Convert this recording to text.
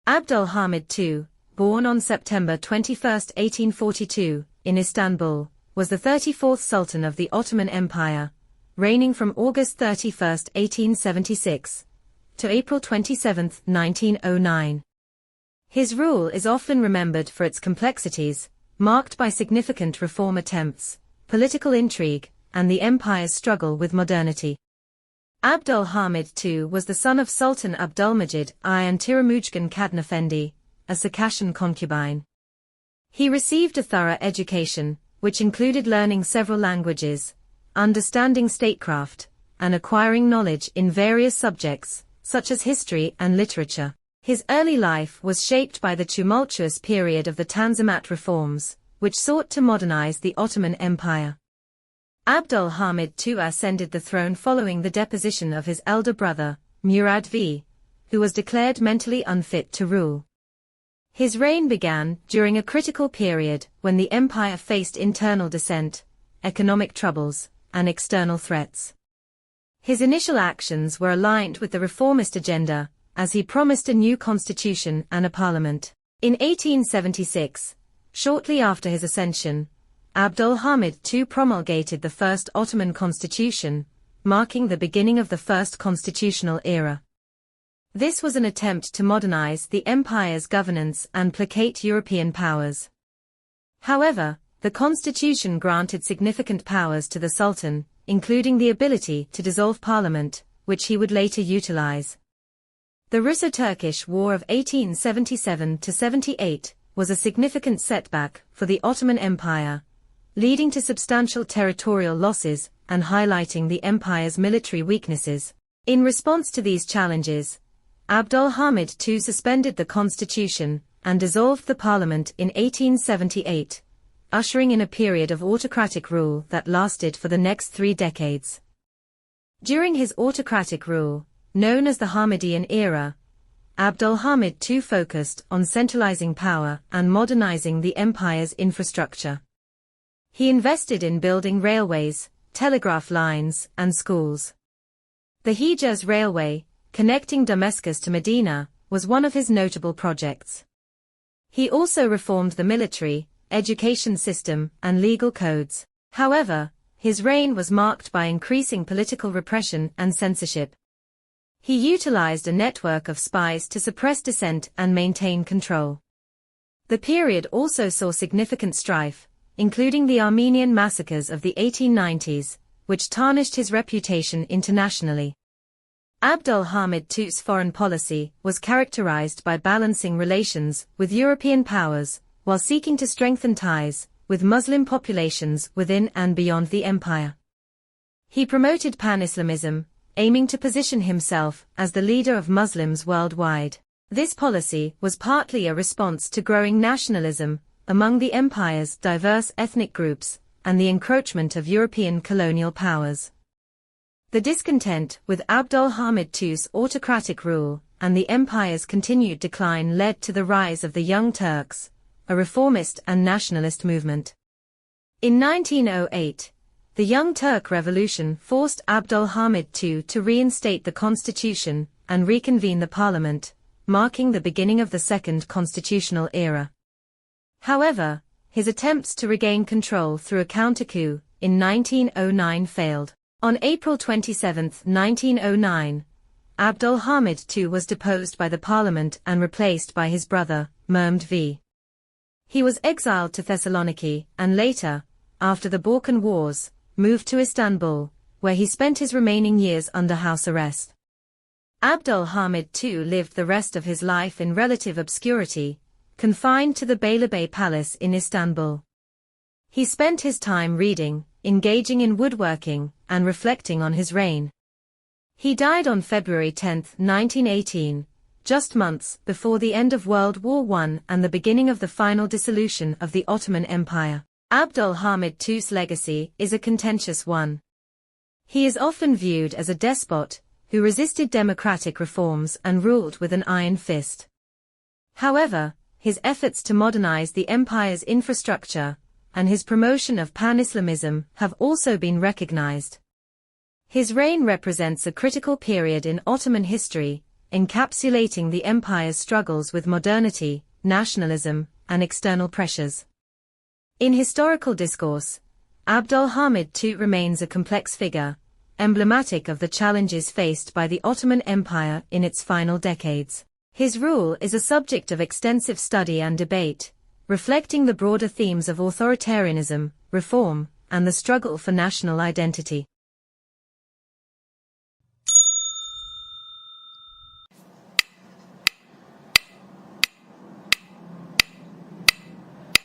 Abdul Hamid II, born on September 21, 1842, in Istanbul, was the 34th Sultan of the Ottoman Empire, reigning from August 31, 1876, to April 27, 1909. His rule is often remembered for its complexities, marked by significant reform attempts, political intrigue, and the empire's struggle with modernity. Abdul Hamid II was the son of Sultan Abdülmecid I and Tirimujgan Kadın Efendi, a Circassian concubine. He received a thorough education, which included learning several languages, understanding statecraft, and acquiring knowledge in various subjects, such as history and literature. His early life was shaped by the tumultuous period of the Tanzimat reforms, which sought to modernize the Ottoman Empire. Abdul Hamid II ascended the throne following the deposition of his elder brother, Murad V, who was declared mentally unfit to rule. His reign began during a critical period when the empire faced internal dissent, economic troubles, and external threats. His initial actions were aligned with the reformist agenda, as he promised a new constitution and a parliament. In 1876, shortly after his ascension, Abdul Hamid II promulgated the first Ottoman constitution, marking the beginning of the first constitutional era. This was an attempt to modernize the empire's governance and placate European powers. However, the constitution granted significant powers to the Sultan, including the ability to dissolve parliament, which he would later utilize. The Russo-Turkish War of 1877–78 was a significant setback for the Ottoman Empire, leading to substantial territorial losses and highlighting the empire's military weaknesses. In response to these challenges, Abdul Hamid II suspended the constitution and dissolved the parliament in 1878, ushering in a period of autocratic rule that lasted for the next 3 decades. During his autocratic rule, known as the Hamidian era, Abdul Hamid II focused on centralizing power and modernizing the empire's infrastructure. He invested in building railways, telegraph lines, and schools. The Hijaz Railway, connecting Damascus to Medina, was one of his notable projects. He also reformed the military, education system, and legal codes. However, his reign was marked by increasing political repression and censorship. He utilized a network of spies to suppress dissent and maintain control. The period also saw significant strife, including the Armenian massacres of the 1890s, which tarnished his reputation internationally. Abdul Hamid II's foreign policy was characterized by balancing relations with European powers, while seeking to strengthen ties with Muslim populations within and beyond the empire. He promoted Pan-Islamism, aiming to position himself as the leader of Muslims worldwide. This policy was partly a response to growing nationalism among the empire's diverse ethnic groups and the encroachment of European colonial powers. The discontent with Abdul Hamid II's autocratic rule and the empire's continued decline led to the rise of the Young Turks, a reformist and nationalist movement. In 1908, the Young Turk Revolution forced Abdul Hamid II to reinstate the constitution and reconvene the parliament, marking the beginning of the second constitutional era. However, his attempts to regain control through a counter-coup in 1909 failed. On April 27, 1909, Abdul Hamid II was deposed by the parliament and replaced by his brother, Mehmed V. He was exiled to Thessaloniki and later, after the Balkan Wars, moved to Istanbul, where he spent his remaining years under house arrest. Abdul Hamid II lived the rest of his life in relative obscurity, confined to the Beylerbey Palace in Istanbul. He spent his time reading, engaging in woodworking, and reflecting on his reign. He died on February 10, 1918, just months before the end of World War I and the beginning of the final dissolution of the Ottoman Empire. Abdul Hamid II's legacy is a contentious one. He is often viewed as a despot who resisted democratic reforms and ruled with an iron fist. However, his efforts to modernize the empire's infrastructure and his promotion of Pan-Islamism have also been recognized. His reign represents a critical period in Ottoman history, encapsulating the empire's struggles with modernity, nationalism, and external pressures. In historical discourse, Abdul Hamid II remains a complex figure, emblematic of the challenges faced by the Ottoman Empire in its final decades. His rule is a subject of extensive study and debate, reflecting the broader themes of authoritarianism, reform, and the struggle for national identity.